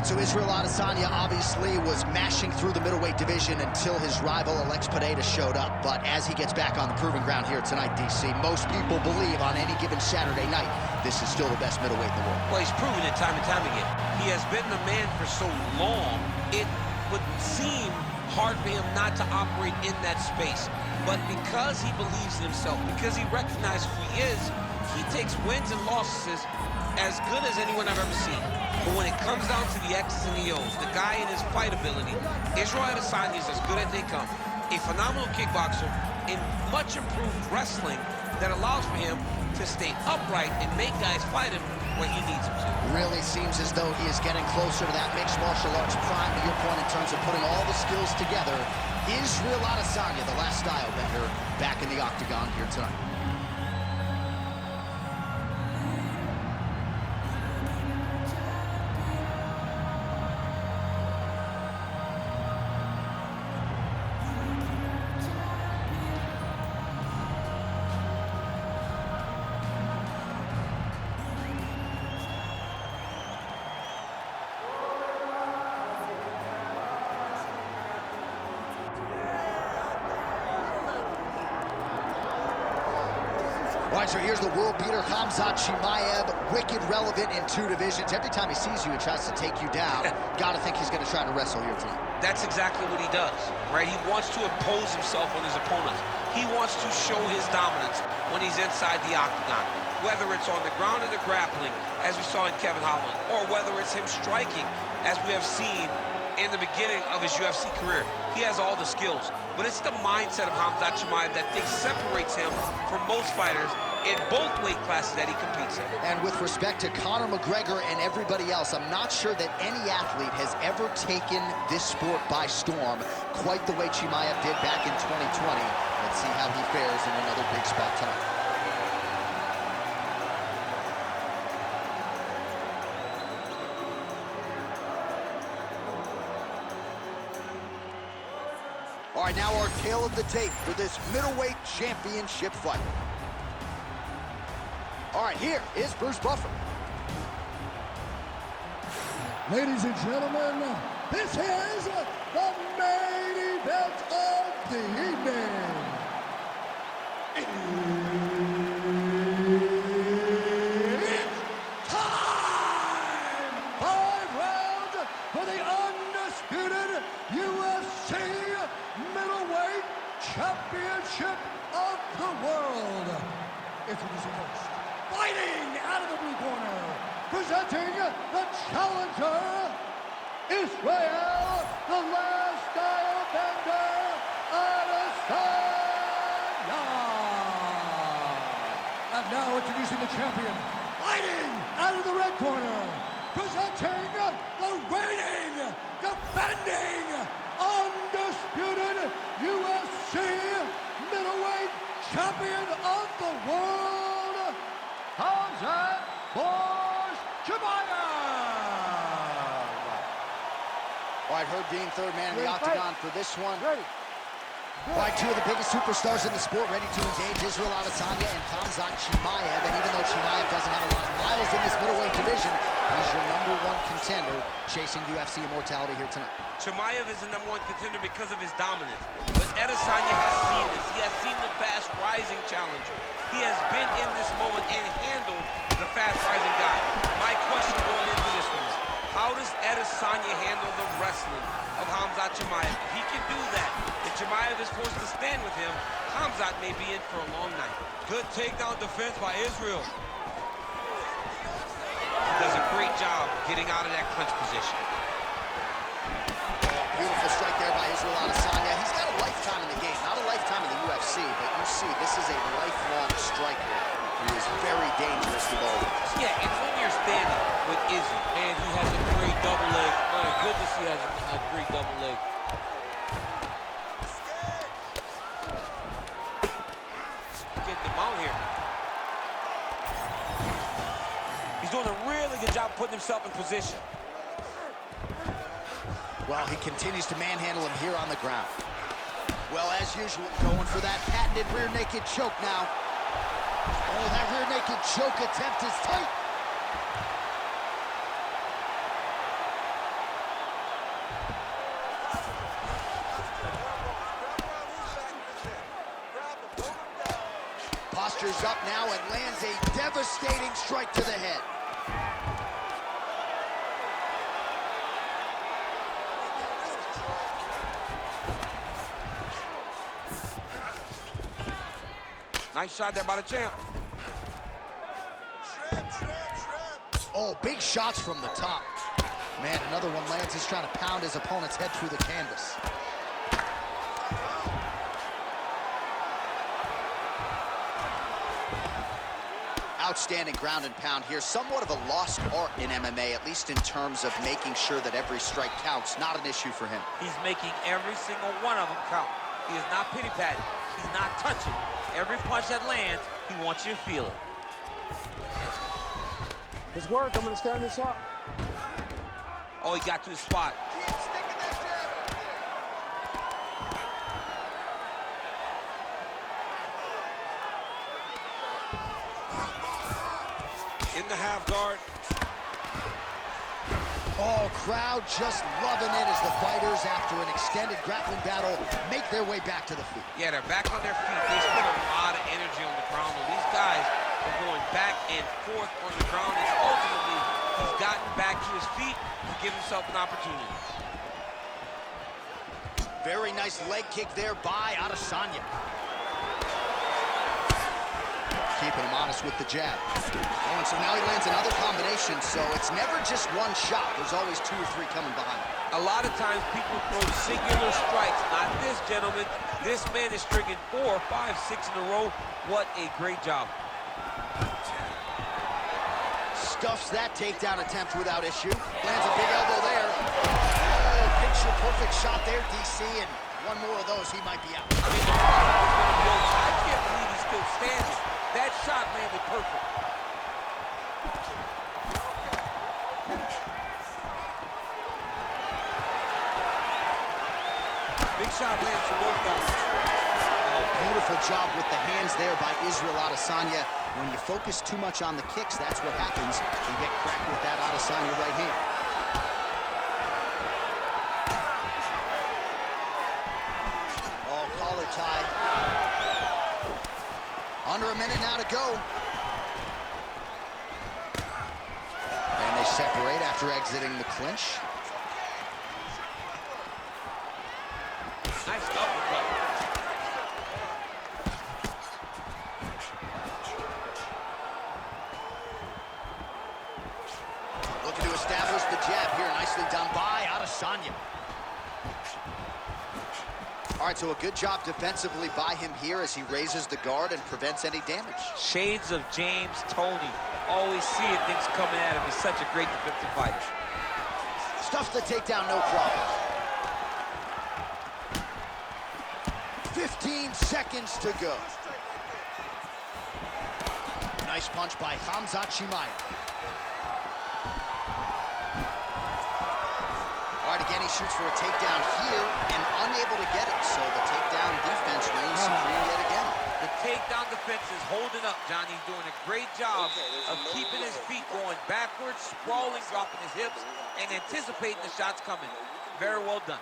right, so Israel Adesanya obviously was mashing through the middleweight division until his rival Alex Pereira showed up. But as he gets back on the proving ground here tonight, DC, most people believe on any given Saturday night, this is still the best middleweight in the world. Well, he's proven it time and time again. He has been the man for so long, it would seem hard for him not to operate in that space. But because he believes in himself, because he recognizes who he is, he takes wins and losses as good as anyone I've ever seen. But when it comes down to the X's and the O's, the guy in his fight ability, Israel Adesanya is as good as they come. A phenomenal kickboxer in much improved wrestling that allows for him to stay upright and make guys fight him when he needs him to. Really seems as though he is getting closer to that mixed martial arts prime, to your point, in terms of putting all the skills together. Israel Adesanya, the last style bender, back in the octagon here tonight. All right, so here's the world beater, Khamzat Chimaev, wicked relevant in two divisions. Every time he sees you, he tries to take you down. Gotta think he's gonna try to wrestle here tonight. That's exactly what he does, right? He wants to impose himself on his opponents. He wants to show his dominance when he's inside the octagon, whether it's on the ground or the grappling, as we saw in Kevin Holland, or whether it's him striking, as we have seen in the beginning of his UFC career. He has all the skills, but it's the mindset of Khamzat Chimaev that separates him from most fighters in both weight classes that he competes in. And with respect to Conor McGregor and everybody else, I'm not sure that any athlete has ever taken this sport by storm quite the way Chimaev did back in 2020. Let's see how he fares in another big spot tonight. All right, now our tale of the tape for this middleweight championship fight. All right, here is Bruce Buffer. Ladies and gentlemen, this is the main event of the evening. It's time! 5 rounds for the undisputed UFC middleweight championship of the world. Introducing first, fighting out of the blue corner, presenting the challenger, Israel, the last style bender, Adesanya. And now introducing the champion, fighting out of the red corner, presenting the reigning, defending, undisputed UFC middleweight champion of the world, Khamzat Chimaev. All right, Herb Dean, third man in the octagon for this one. All right, two of the biggest superstars in the sport ready to engage, Israel Adesanya and Khamzat Chimaev. And even though Chimaev doesn't have a lot of miles in this middleweight division, he's your #1 contender chasing UFC immortality here tonight. Chimaev is the #1 contender because of his dominance. But Adesanya has seen this. He has seen the fast-rising challenger. He has been in this moment and handled the fast-rising guy. My question going into this one is, how does Adesanya handle the wrestling of Khamzat Chimaev? If he can do that, if Chimaev is forced to stand with him, Khamzat may be in for a long night. Good takedown defense by Israel. He does a great job getting out of that clinch position. Beautiful strike there by Israel Adesanya. He's got a lifetime in the game, not a lifetime in the UFC, but you see, this is a lifelong striker who is very dangerous to both. Yeah, and when you're standing with Izzy, and he has a great double leg. My goodness, he has a great double leg. Get the mount here. He's doing a really good job putting himself in position. Well, he continues to manhandle him here on the ground. Well, as usual, going for that patented rear naked choke now. Oh, that rear naked choke attempt is tight. postures up now and lands a devastating strike to the head. Nice shot there by the champ. Oh, big shots from the top. Man, another one lands. He's trying to pound his opponent's head through the canvas. Outstanding ground and pound here. Somewhat of a lost art in MMA, at least in terms of making sure that every strike counts. Not an issue for him. He's making every single one of them count. He is not pity-patting. He's not touching. Every punch that lands, he wants you to feel it. It's work. I'm going to stand this up. Oh, he got to the spot. In the half guard. Oh, crowd just loving it as the fighters, after an extended grappling battle, make their way back to the feet. Yeah, they're back on their feet. They spend a lot of energy on the ground. These guys are going back and forth on the ground, and ultimately, he's gotten back to his feet to give himself an opportunity. Very nice leg kick there by Adesanya. Keeping him honest with the jab. Oh, and so now he lands another combination, so it's never just one shot. There's always 2 or 3 coming behind. A lot of times people throw singular strikes. Not this gentleman. This man is stringing 4, 5, 6 in a row. What a great job. Stuffs that takedown attempt without issue. Lands a big elbow there. Oh, picture perfect shot there, DC, and one more of those, he might be out. I mean, I can't believe he's still standing. That shot landed perfect. Big shot lands for both guys. Oh, beautiful job with the hands there by Israel Adesanya. When you focus too much on the kicks, that's what happens. You get cracked with that Adesanya right hand. Oh, collar tie. Under a minute now to go. And they separate after exiting the clinch. Nice uppercut. Looking to establish the jab here. Nicely done by Adesanya. All right, so a good job defensively by him here as he raises the guard and prevents any damage. Shades of James Toney. Always seeing things coming at him. He's such a great defensive fighter. Stuffs the takedown, no problem. 15 seconds to go. Nice punch by Khamzat Chimaev. All right, again, he shoots for a takedown here and unable to get it. So the takedown defense reigns supreme yet again. The takedown defense is holding up, John. He's doing a great job of keeping his feet going backwards, sprawling, dropping his hips, and anticipating the shots coming. Very well done.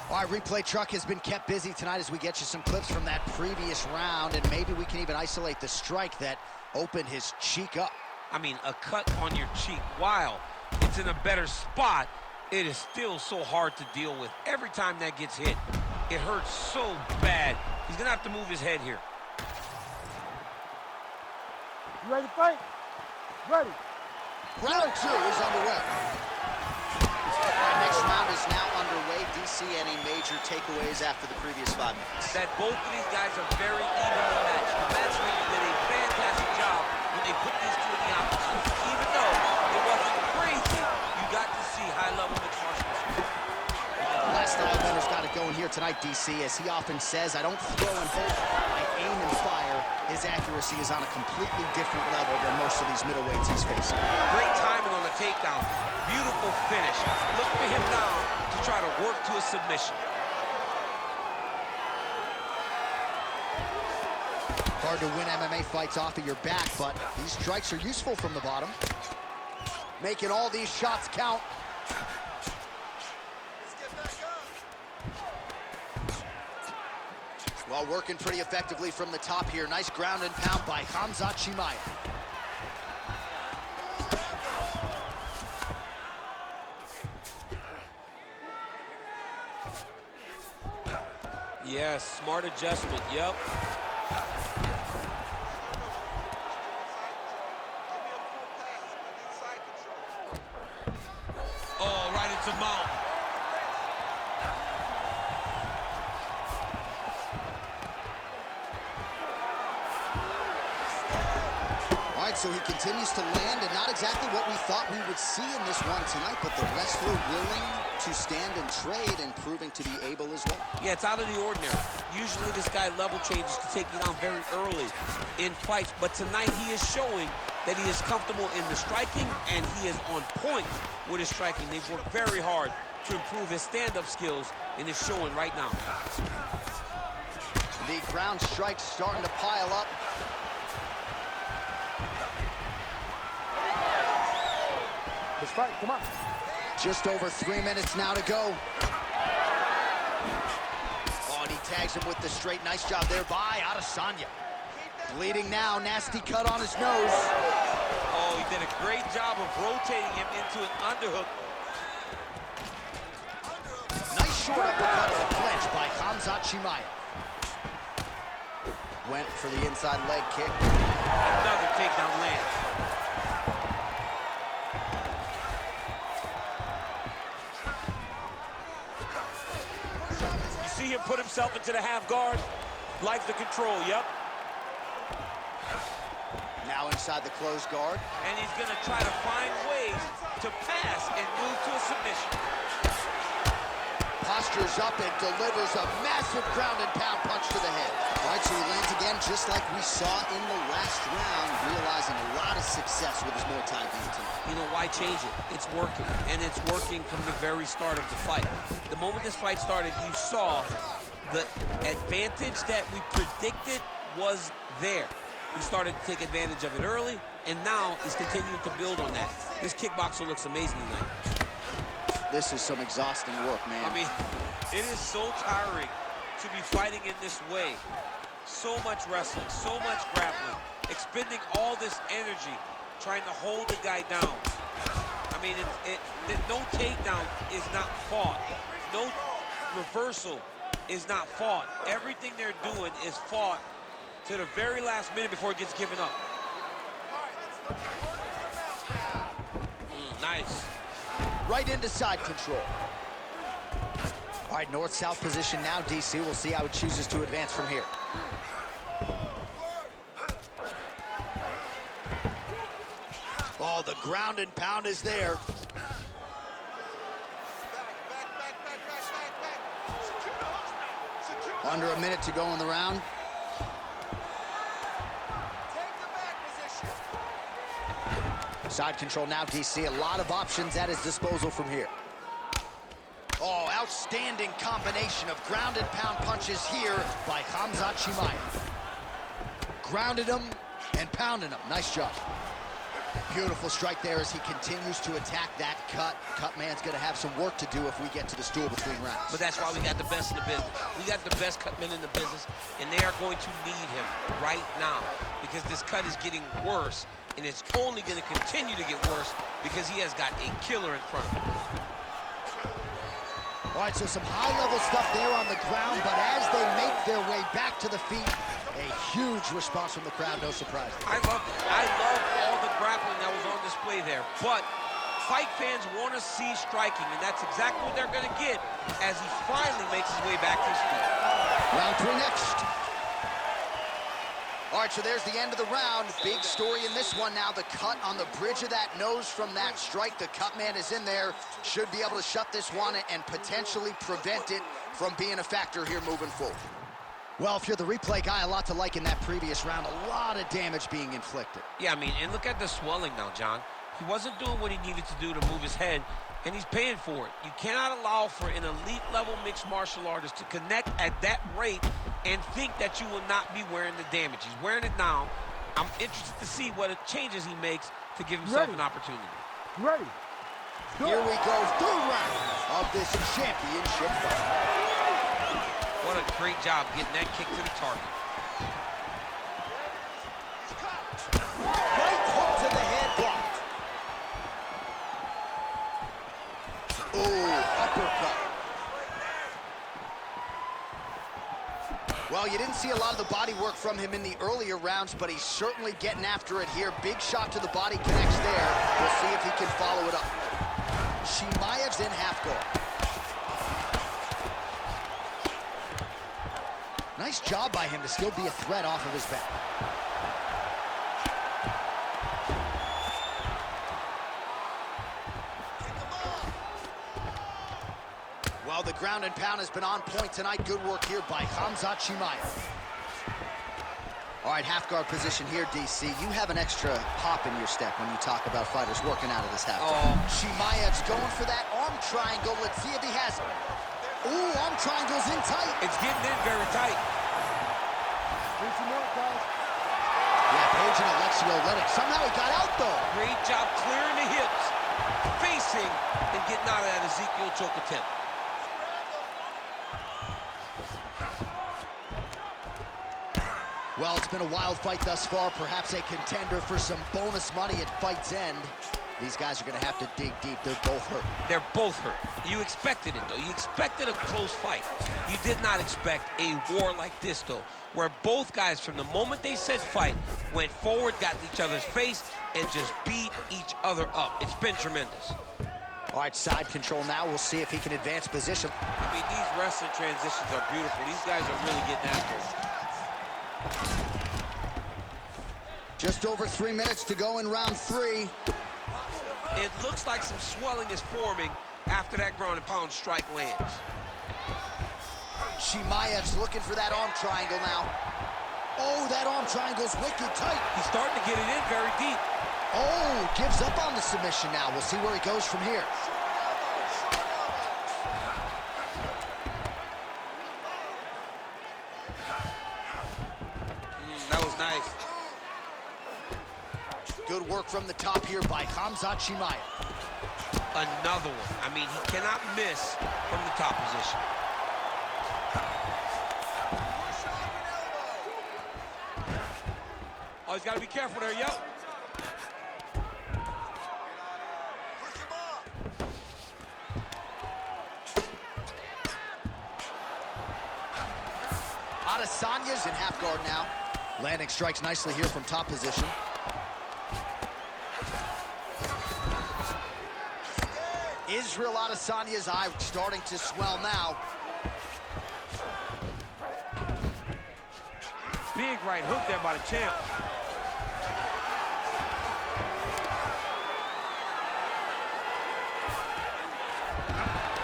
All right, replay truck has been kept busy tonight as we get you some clips from that previous round, and maybe we can even isolate the strike that opened his cheek up. I mean, a cut on your cheek, while it's in a better spot, it is still so hard to deal with. Every time that gets hit, it hurts so bad. He's gonna have to move his head here. You ready to fight? Ready. Round 2 is underway. Our next round is now underway. DC, any major takeaways after the previous 5 minutes? That both of these guys are very evenly matched. The matchmaker did a fantastic job when they put these two in the opposition. Even though it wasn't crazy, you got to see high-level mixed martial arts. The last style winner's got it going here tonight, DC. As he often says, I don't throw and hope, I aim and fire. His accuracy is on a completely different level than most of these middleweights he's facing. Great timing on the takedown. Beautiful finish. Look for him now to try to work to a submission. Hard to win MMA fights off of your back, but these strikes are useful from the bottom. Making all these shots count. Well, working pretty effectively from the top here. Nice ground and pound by Khamzat Chimaev. Yes, smart adjustment, yep. Oh, right into mount. All right, so he continues to land, and not exactly what we thought we would see in this one tonight, but the wrestler willing to stand and trade and proving to be able as well. Yeah, it's out of the ordinary. Usually this guy level changes to take you down very early in fights, but tonight he is showing that he is comfortable in the striking, and he is on point with his striking. They've worked very hard to improve his stand-up skills, and it's showing right now. The ground strikes starting to pile up. Let's fight, come on. Just over 3 minutes now to go. Oh, and he tags him with the straight. Nice job there by Adesanya. Bleeding now, nasty cut on his nose. Oh, he did a great job of rotating him into an underhook. Nice short uppercut of the clinch by Khamzat Chimaev. Went for the inside leg kick. Another takedown lands. You see him put himself into the half guard. Likes the control, yep. Now inside the closed guard. And he's going to try to find ways to pass and move to a submission. Postures up and delivers a massive ground and pound punch to the head. All right, so he lands again just like we saw in the last round, realizing a lot of success with his Muay Thai game tonight. You know, why change it? It's working, and it's working from the very start of the fight. The moment this fight started, you saw the advantage that we predicted was there. He started to take advantage of it early, and now is continuing to build on that. This kickboxer looks amazing tonight. This is some exhausting work, man. I mean, it is so tiring to be fighting in this way. So much wrestling, so much grappling, expending all this energy, trying to hold the guy down. I mean, no takedown is not fought. No reversal is not fought. Everything they're doing is fought to the very last minute before it gets given up. Nice. Right into side control. All right, north-south position now, DC. We'll see how he chooses to advance from here. Oh, the ground and pound is there. Under a minute to go in the round. Side control now, DC. A lot of options at his disposal from here. Oh, outstanding combination of ground and pound punches here by Khamzat Chimaev. Grounded him and pounded him. Nice job. Beautiful strike there as he continues to attack that cut. Cut man's going to have some work to do if we get to the stool between rounds. But that's why we got the best in the business. We got the best cut men in the business, and they are going to need him right now because this cut is getting worse, and it's only going to continue to get worse because he has got a killer in front of him. All right, so some high-level stuff there on the ground, but as they make their way back to the feet, a huge response from the crowd, no surprise. I love all the grappling that was on display there, but fight fans want to see striking, and that's exactly what they're going to get as he finally makes his way back to his feet. Round 3 next. All right, so there's the end of the round. Big story in this one now. The cut on the bridge of that nose from that strike. The cut man is in there. Should be able to shut this one and potentially prevent it from being a factor here moving forward. Well, if you're the replay guy, a lot to like in that previous round. A lot of damage being inflicted. Yeah, I mean, and look at the swelling now, John. He wasn't doing what he needed to do to move his head, and he's paying for it. You cannot allow for an elite-level mixed martial artist to connect at that rate and think that you will not be wearing the damage. He's wearing it now. I'm interested to see what changes he makes to give himself an opportunity. Ready. Here we go, third round of this championship fight. What a Great job getting that kick to the target. Right hook to the head blocked. Oh, uppercut. Well, you didn't see a lot of the body work from him in the earlier rounds, but he's certainly getting after it here. Big shot to the body connects there. We'll see if he can follow it up. Chimaev's in half guard. Nice job by him to still be a threat off of his back. Well, the ground and pound has been on point tonight. Good work here by Khamzat Chimaev. All right, half guard position here, DC. You have an extra hop in your step when you talk about fighters working out of this half guard. Chimaev's going for that arm triangle. Let's see if he has it. Ooh, arm triangle's in tight. It's getting in very tight. Yeah, Page and Alexio let it. Somehow he got out, though. Great job clearing the hips, facing, and getting out of that Ezekiel choke attempt. Well, it's been a wild fight thus far. Perhaps a contender for some bonus money at fight's end. These guys are going to have to dig deep. They're both hurt. They're both hurt. You expected it, though. You expected a close fight. You did not expect a war like this, though, where both guys, from the moment they said fight, went forward, got in each other's face, and just beat each other up. It's been tremendous. All right, side control now. We'll see if he can advance position. I mean, these wrestling transitions are beautiful. These guys are really getting after it. Just over 3 minutes to go in round 3. It looks like some swelling is forming after that ground and pound strike lands. Chimaev's looking for that arm triangle now. Oh, that arm triangle's wicked tight. He's starting to get it in very deep. Oh, gives up on the submission now. We'll see where he goes from here. That was nice. Good work from the top here by Khamzat Chimaev. Another one. I mean, he cannot miss from the top position. Oh, he's got to be careful there, yo. Adesanya's in half guard now. Landing strikes nicely here from top position. Israel Adesanya's eye starting to swell now. Big right hook there by the champ.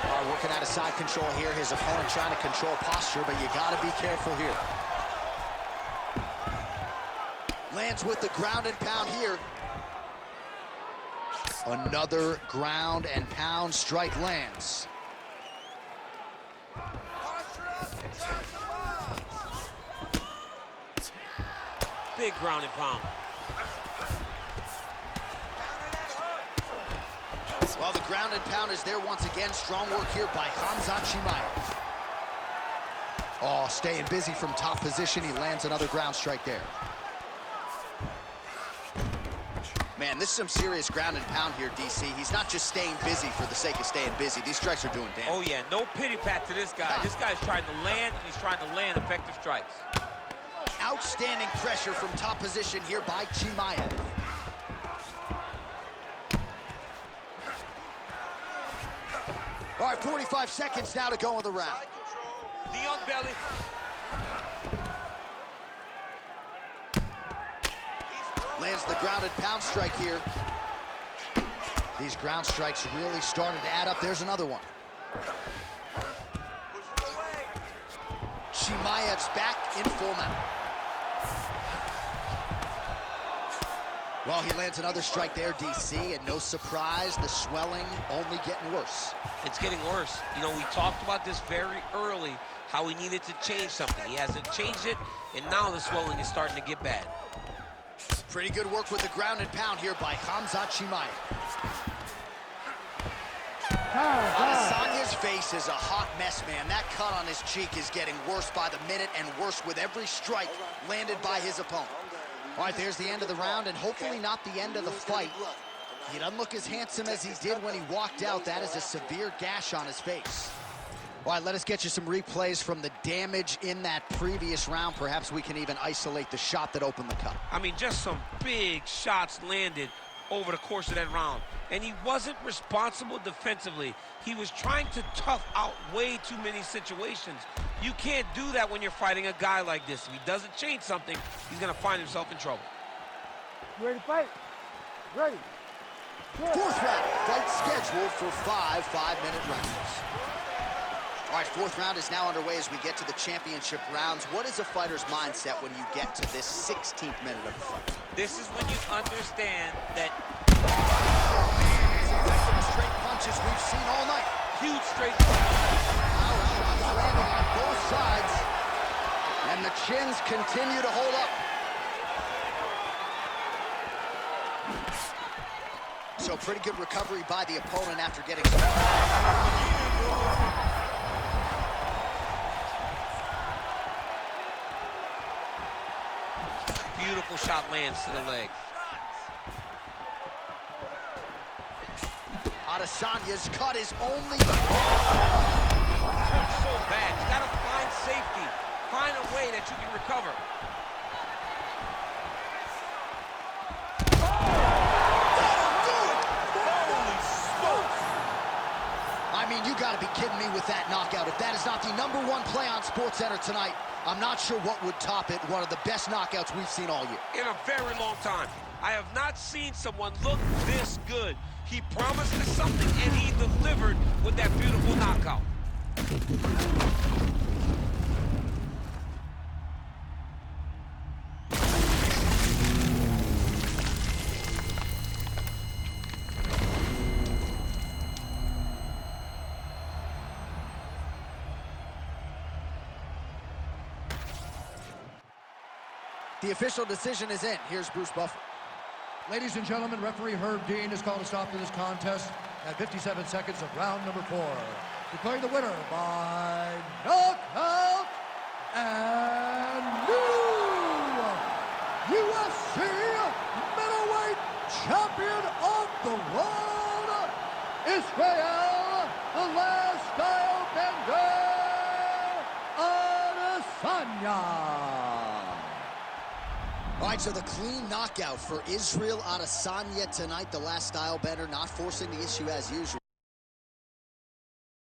All right, working out of side control here. His opponent trying to control posture, but you got to be careful here. Lands with the ground and pound here. Another ground and pound strike lands. Big ground and pound. Well, the ground and pound is there once again. Strong work here by Khamzat Chimaev. Oh, staying busy from top position. He lands another ground strike there. Man, this is some serious ground and pound here, DC. He's not just staying busy for the sake of staying busy. These strikes are doing damage. Oh, yeah, no pity pat to this guy. This guy's trying to land, and he's trying to land effective strikes. Outstanding pressure from top position here by Chimaev. All right, 45 seconds now to go in the round. The young belly. Lands the ground and pound strike here. These ground strikes really started to add up. There's another one. Chimaev's back in full mount. Well, he lands another strike there, DC, and no surprise, the swelling only getting worse. It's getting worse. You know, we talked about this very early, how he needed to change something. He hasn't changed it, and now the swelling is starting to get bad. Pretty good work with the ground and pound here by Khamzat Chimaev. Adesanya's face is a hot mess, man. That cut on his cheek is getting worse by the minute and worse with every strike landed by his opponent. All right, there's the end of the round, and hopefully not the end of the fight. He doesn't look as handsome as he did when he walked out. That is a severe gash on his face. All right, let us get you some replays from the damage in that previous round. Perhaps we can even isolate the shot that opened the cut. I mean, just some big shots landed over the course of that round. And he wasn't responsible defensively. He was trying to tough out way too many situations. You can't do that when you're fighting a guy like this. If he doesn't change something, he's going to find himself in trouble. You ready to fight? Ready. Fourth round, fight scheduled for 5 5-minute rounds. All right, fourth round is now underway as we get to the championship rounds. What is a fighter's mindset when you get to this 16th minute of the fight? This is when you understand that Effective as straight punches we've seen all night. huge straight punches. Wow, landing on both sides. And the chins continue to hold up. So pretty good recovery by the opponent after getting... Beautiful shot lands to the leg. Adesanya's cut is only... Hurts so bad. You gotta find safety. Find a way that you can recover. I mean, you gotta be kidding me with that knockout. If that is not the #1 play on SportsCenter tonight, I'm not sure what would top it. One of the best knockouts we've seen all year. In a very long time. I have not seen someone look this good. He promised us something, and he delivered with that beautiful knockout. The official decision is in. Here's Bruce Buffer. Ladies and gentlemen, referee Herb Dean has called a stop to this contest at 57 seconds of round number 4. Declaring the winner by knockout and new UFC middleweight champion of the world, Israel, the last style bender, Adesanya. All right, so the clean knockout for Israel Adesanya tonight. The last style bender not forcing the issue as usual.